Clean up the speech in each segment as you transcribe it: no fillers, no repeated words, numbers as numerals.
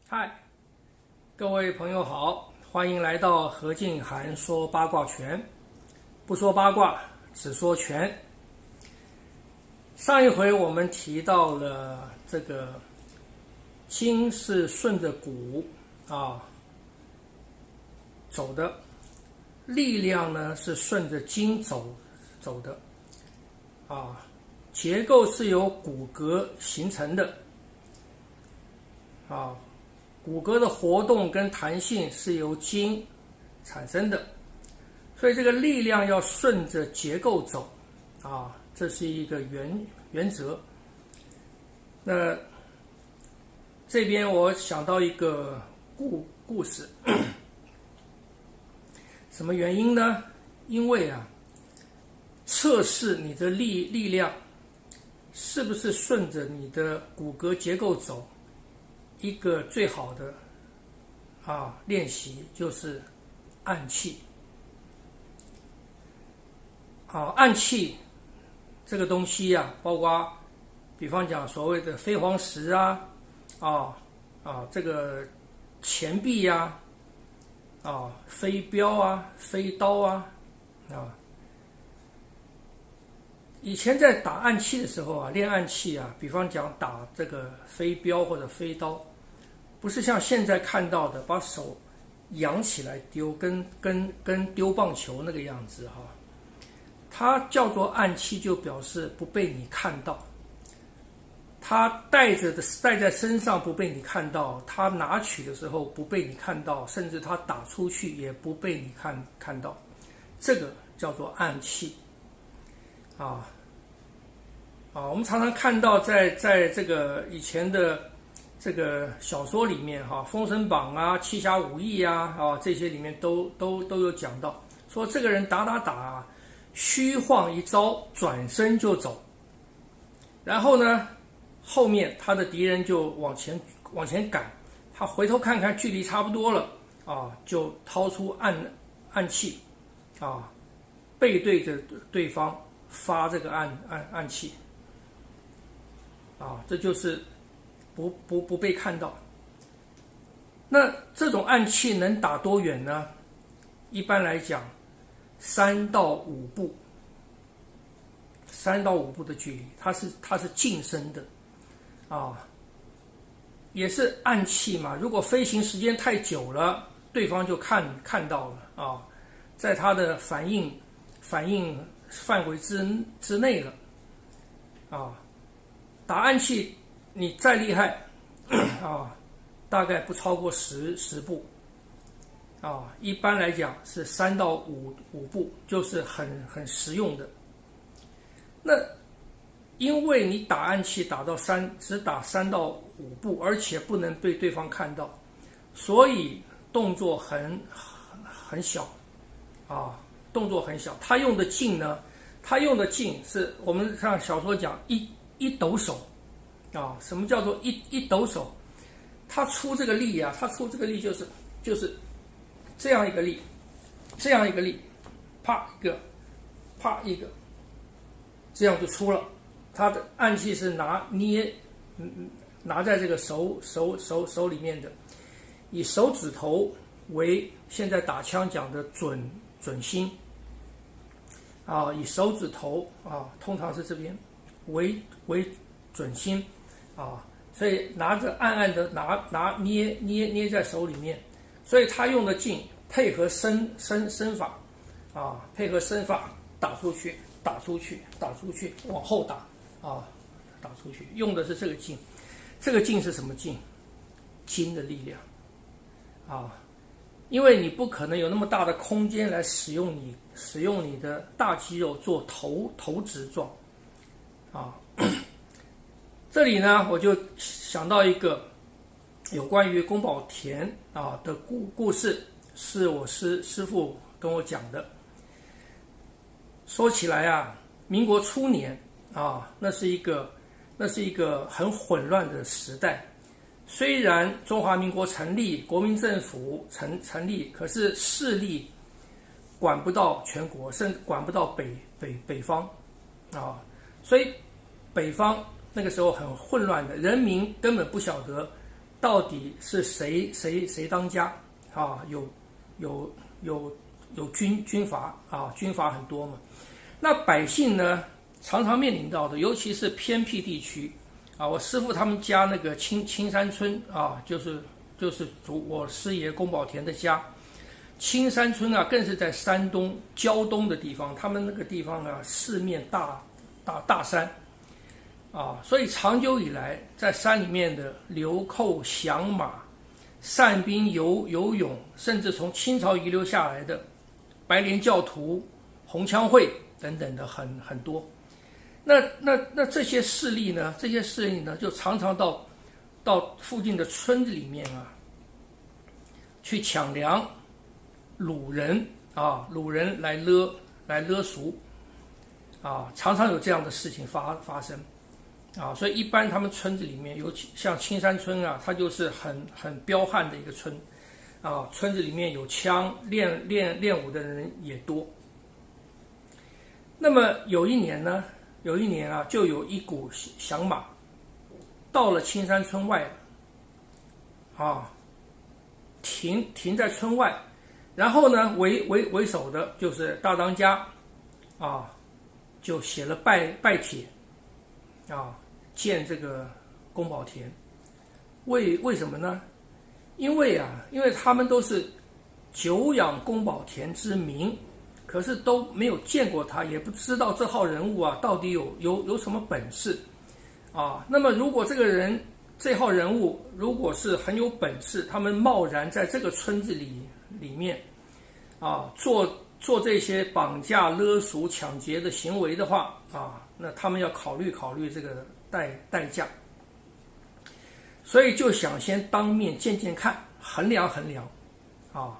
嗨，各位朋友好，欢迎来到何静涵说八卦拳，不说八卦，只说拳。上一回我们提到了这个筋是顺着骨走的，力量呢是顺着筋走的结构是由骨骼形成的骨骼的活动跟弹性是由筋产生的，所以这个力量要顺着结构走这是一个原则。那这边我想到一个故事，什么原因呢？因为测试你的力量是不是顺着你的骨骼结构走，一个最好的练习就是按气按气这个东西包括比方讲所谓的飞黄石这个钱币飞镖飞刀以前在打暗器的时候练暗器比方讲打这个飞镖或者飞刀，不是像现在看到的把手扬起来丢，跟丢棒球那个样子它叫做暗器，就表示不被你看到，它带在身上不被你看到，它拿取的时候不被你看到，甚至它打出去也不被你看到，这个叫做暗器我们常常看到在这个以前的这个小说里面封神榜七侠五义这些里面都有讲到，说这个人打虚晃一招转身就走，然后呢后面他的敌人就往前赶，他回头看看距离差不多了就掏出暗器背对着对方发这个暗器这就是不被看到。那这种暗器能打多远呢？一般来讲3到5步，3到5步的距离，它是近身的也是暗器嘛。如果飞行时间太久了，对方就看到了在他的反应范围之内了打暗器你再厉害大概不超过10步一般来讲是3到5步，就是很实用的。那因为你打暗器打到只打3到5步，而且不能被对方看到，所以动作很小动作很小。他用的劲呢，是我们像小说讲一抖手什么叫做一抖手？他出这个力就是这样一个力，啪一个，啪一个，这样就出了。他的暗器是拿在这个手里面的，以手指头为现在打枪讲的准心以手指头通常是这边为准心所以拿着暗的捏在手里面，所以他用的劲配合身法配合身法打出去，往后打出去，用的是这个劲。这个劲是什么劲？筋的力量因为你不可能有那么大的空间来使用你的大肌肉做投掷状这里呢我就想到一个有关于宫保田的故事，是我师父跟我讲的。说起来民国初年那是一个很混乱的时代。虽然中华民国成立，国民政府成立，可是势力管不到全国，甚至管不到北方所以北方那个时候很混乱的，人民根本不晓得到底是谁当家啊？有军阀啊，军阀很多嘛。那百姓呢，常常面临到的，尤其是偏僻地区啊，我师父他们家那个青山村啊，就是我师爷宫保田的家。青山村啊，更是在山东胶东的地方，他们那个地方啊，四面大山啊，所以长久以来，在山里面的流寇、降马、散兵游泳，甚至从清朝遗留下来的白莲教徒、红枪会等等的很多。那这些势力呢？就常常到附近的村子里面啊，去抢粮。掳人来勒赎啊，常常有这样的事情发生啊，所以一般他们村子里面，尤其像青山村啊，它就是很彪悍的一个村啊，村子里面有枪，练武的人也多。那么有一年啊，就有一股响马到了青山村外啊，停在村外。然后呢，为首的就是大当家，啊，就写了拜帖，啊，见这个宫保田。为什么呢？因为他们都是久仰宫保田之名，可是都没有见过他，也不知道这号人物啊到底有什么本事，啊，那么如果这号人物如果是很有本事，他们贸然在这个村子里面啊做这些绑架勒赎抢劫的行为的话啊，那他们要考虑这个代价，所以就想先当面见看，衡量啊。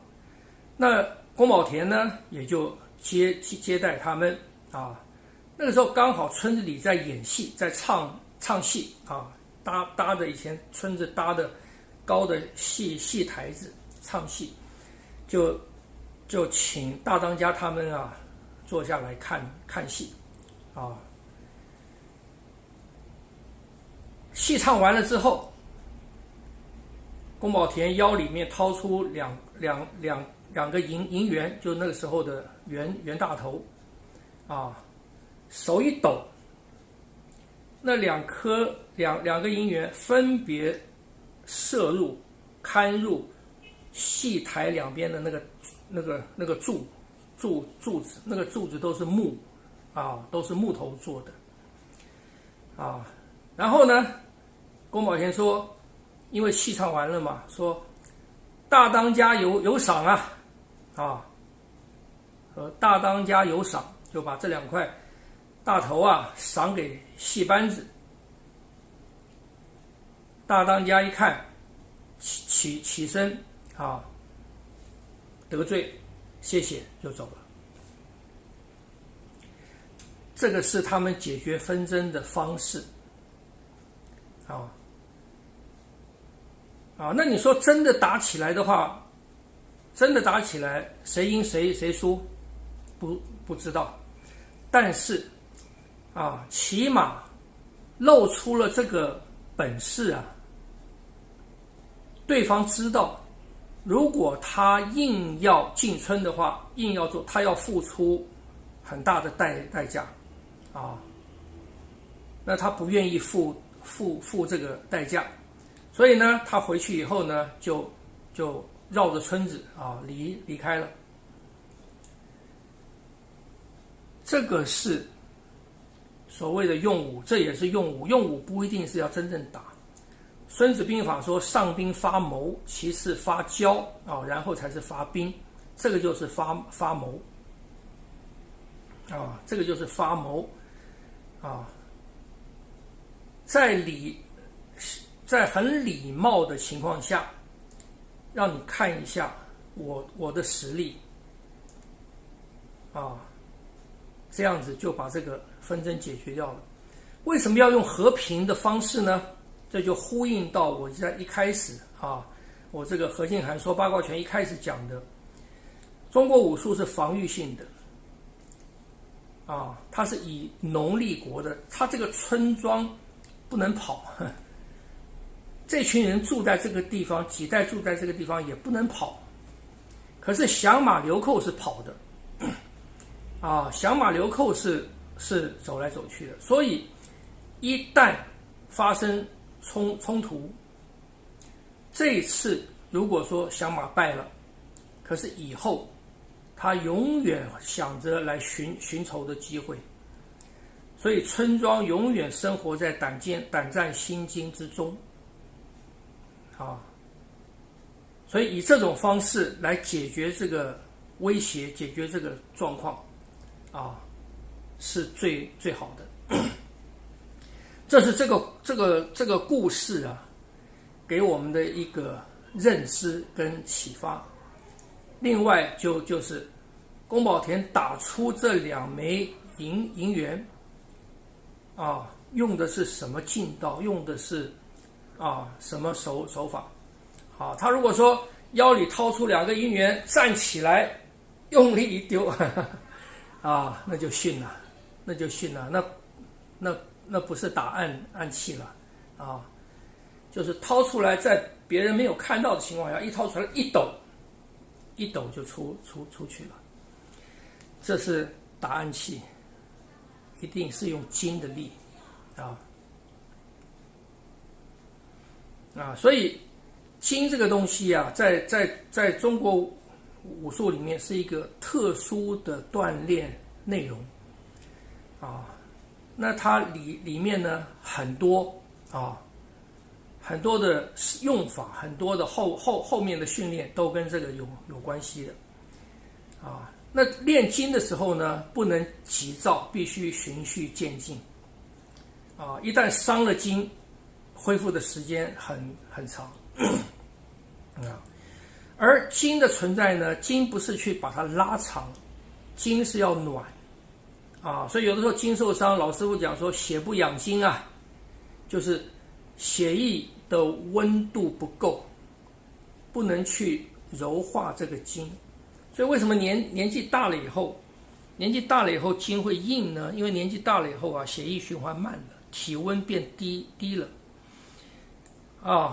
那宫保田呢也就接待他们啊。那个时候刚好村子里在演戏，在唱戏啊，搭的以前村子搭的高的戏台子唱戏，就请大当家他们啊坐下来看戏啊。戏唱完了之后，宫保田腰里面掏出两个银元，就那个时候的袁大头啊，手一抖，那两个银元分别射入看入戏台两边的那个柱子，那个柱子都是木啊，都是木头做的啊。然后呢，宫保田说，因为戏唱完了嘛，说大当家有赏啊，大当家有赏，就把这两块大头啊赏给戏班子。大当家一看，起身啊，得罪，谢谢，就走了。这个是他们解决纷争的方式啊，那你说真的打起来的话，谁赢谁输，不知道，但是啊，起码露出了这个本事啊，对方知道，如果他硬要进村的话，硬要做，他要付出很大的代价啊，那他不愿意付这个代价。所以呢，他回去以后呢，就绕着村子啊离开了。这个是所谓的用武，这也是用武。用武不一定是要真正打。孙子兵法说，上兵发谋，其次发交啊，然后才是发兵。这个就是发谋啊，这个就是发谋啊，在很礼貌的情况下，让你看一下我的实力啊，这样子就把这个纷争解决掉了。为什么要用和平的方式呢？这就呼应到我在一开始啊，我这个何敬涵说八卦拳一开始讲的，中国武术是防御性的啊，它是以农立国的，它这个村庄不能跑。这群人住在这个地方，几代住在这个地方也不能跑。可是响马流寇是跑的，响马流寇是走来走去的。所以一旦发生冲突，这一次如果说响马败了，可是以后他永远想着来寻仇的机会。所以村庄永远生活在胆战心惊之中，所以以这种方式来解决这个威胁，解决这个状况，是最好的。这是这个故事给我们的一个认知跟启发。另外就是宫保田打出这2枚银元。用的是什么劲道？用的是什么手法？他如果说腰里掏出2个银元，站起来，用力一丢，那就逊了，那不是打暗器了，就是掏出来，在别人没有看到的情况下，一掏出来一抖就出去了，这是打暗器。一定是用金的力所以金这个东西在中国武术里面是一个特殊的锻炼内容那它里面呢很多的用法，很多的后面的训练都跟这个有关系的那练筋的时候呢，不能急躁，必须循序渐进一旦伤了筋，恢复的时间很长而筋的存在呢，筋不是去把它拉长，筋是要暖所以有的时候筋受伤，老师傅讲说血不养筋就是血液的温度不够，不能去柔化这个筋。所以为什么年纪大了以后筋会硬呢？因为年纪大了以后血液循环慢了，体温变低了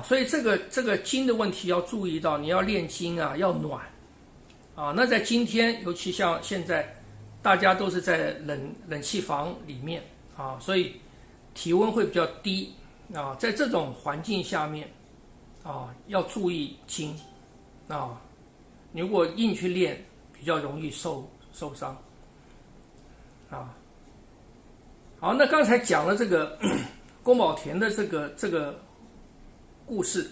所以这个筋的问题要注意到，你要练筋要暖那在今天，尤其像现在大家都是在冷气房里面所以体温会比较低在这种环境下面要注意筋你如果硬去练，比较容易受伤好，那刚才讲了这个宫保田的这个故事，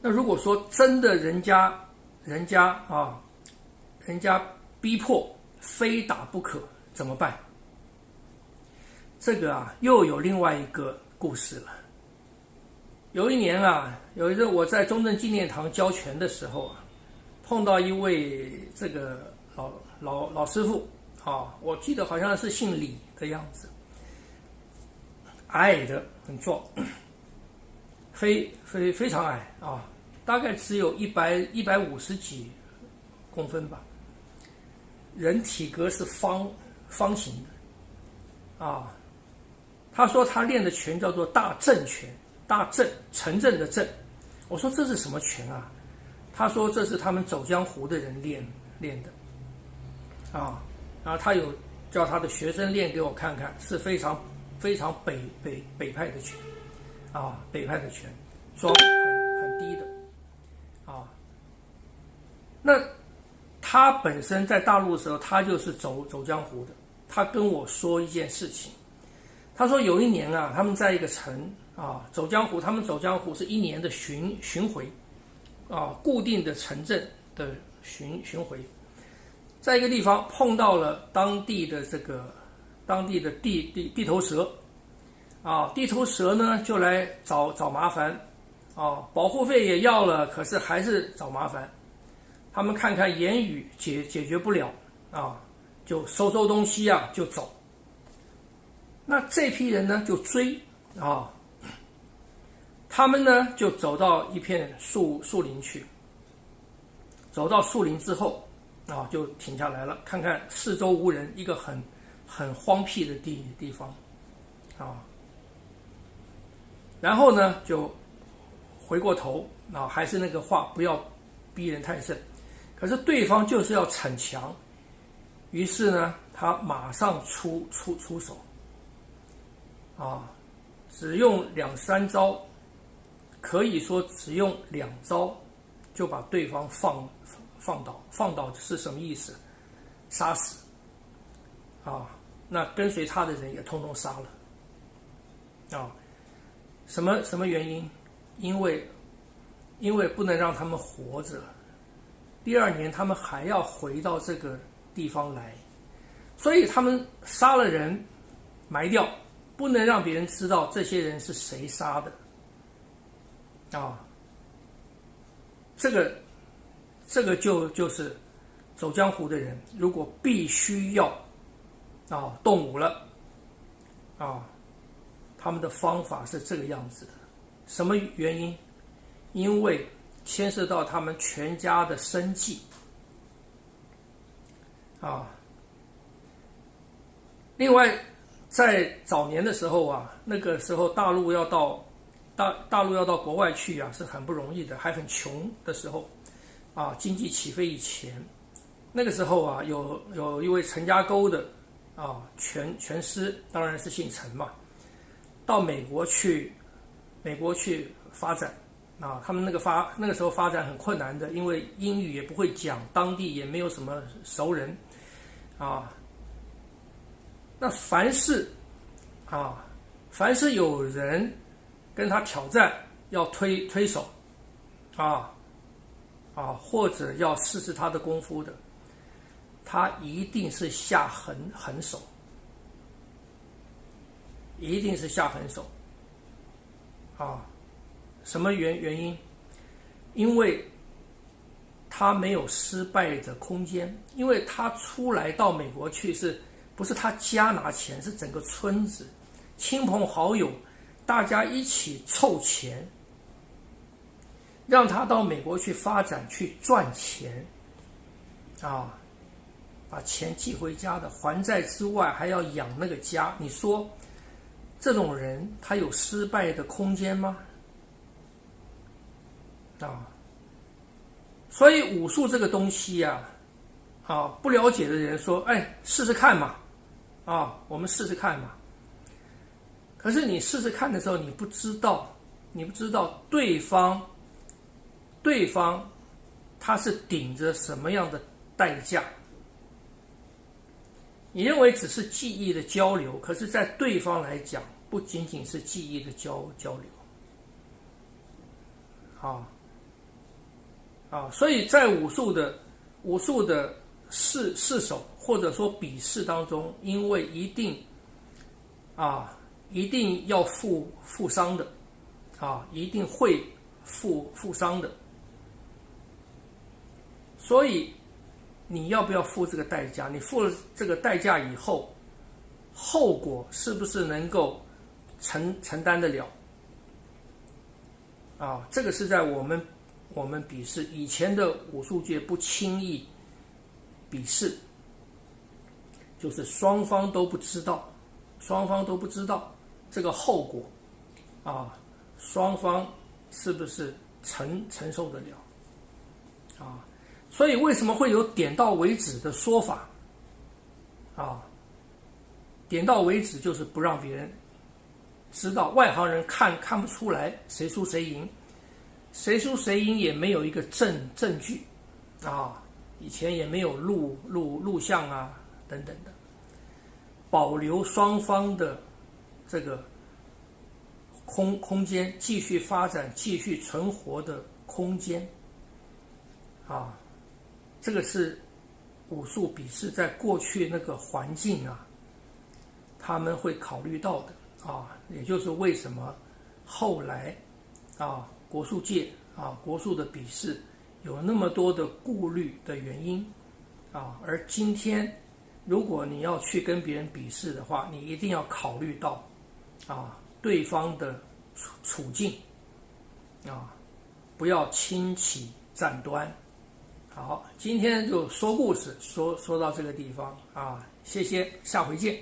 那如果说真的人家逼迫非打不可怎么办？这个又有另外一个故事了。有一年有一次我在中正纪念堂教拳的时候碰到一位这个老师傅我记得好像是姓李的样子，矮的很壮，非常矮大概只有150几公分吧，人体格是方形的他说他练的拳叫做大正拳，大正城镇的镇。我说这是什么拳他说这是他们走江湖的人练的然后他有叫他的学生练给我看看，是非常北派的拳北派的拳，桩很低的那他本身在大陆的时候，他就是走江湖的。他跟我说一件事情，他说有一年他们在一个城走江湖，他们走江湖是1年的巡回固定的城镇的巡回，在一个地方碰到了当地的地头蛇地头蛇呢就来找麻烦保护费也要了，可是还是找麻烦。他们看看言语解决不了就收东西就走。那这批人呢就追他们呢就走到一片树林去，走到树林之后就停下来了，看看四周无人，一个很荒僻的地方然后呢就回过头啊，还是那个话，不要逼人太甚。可是对方就是要逞强，于是呢，他马上出手，啊，只用2-3招，可以说只用2招就把对方放倒。放倒是什么意思？杀死啊！那跟随他的人也通通杀了啊！什么原因？因为不能让他们活着。第2年他们还要回到这个地方来，所以他们杀了人，埋掉，不能让别人知道这些人是谁杀的啊！这个就是走江湖的人，如果必须要动武了啊，他们的方法是这个样子的。什么原因？因为牵涉到他们全家的生计啊。另外，在早年的时候啊，那个时候大陆要到国外去啊，是很不容易的，还很穷的时候啊，经济起飞以前，那个时候啊，有一位陈家沟的拳师，当然是姓陈嘛，到美国去发展啊。他们那个时候发展很困难的，因为英语也不会讲，当地也没有什么熟人啊。那凡是有人跟他挑战，要推手或者要试试他的功夫的，他一定是下狠手，一定是下狠手啊！什么原因？因为他没有失败的空间，因为他出来到美国去不是他家拿钱，是整个村子亲朋好友大家一起凑钱，让他到美国去发展去赚钱啊，把钱寄回家的，还债之外还要养那个家。你说这种人他有失败的空间吗？所以武术这个东西不了解的人说，试试看嘛，我们试试看嘛。可是你试试看的时候，你不知道对方他是顶着什么样的代价。你认为只是技艺的交流，可是在对方来讲，不仅仅是技艺的交流所以在武术的试手或者说比试当中，因为一定要负伤的一定会负伤的，所以你要不要付这个代价？你付了这个代价以后，后果是不是能够承担得了？这个是在我们比试以前的武术界不轻易比试，就是双方都不知道这个后果双方是不是承受得了所以为什么会有点到为止的说法点到为止就是不让别人知道，外行人看不出来谁输谁赢，谁输谁赢也没有一个证据以前也没有录像等等的，保留双方的这个空间，继续发展继续存活的空间这个是武术比试在过去那个环境他们会考虑到的也就是为什么后来国术界国术的比试有那么多的顾虑的原因而今天如果你要去跟别人比试的话，你一定要考虑到对方的处境不要轻启战端。好，今天就说故事说到这个地方谢谢，下回见。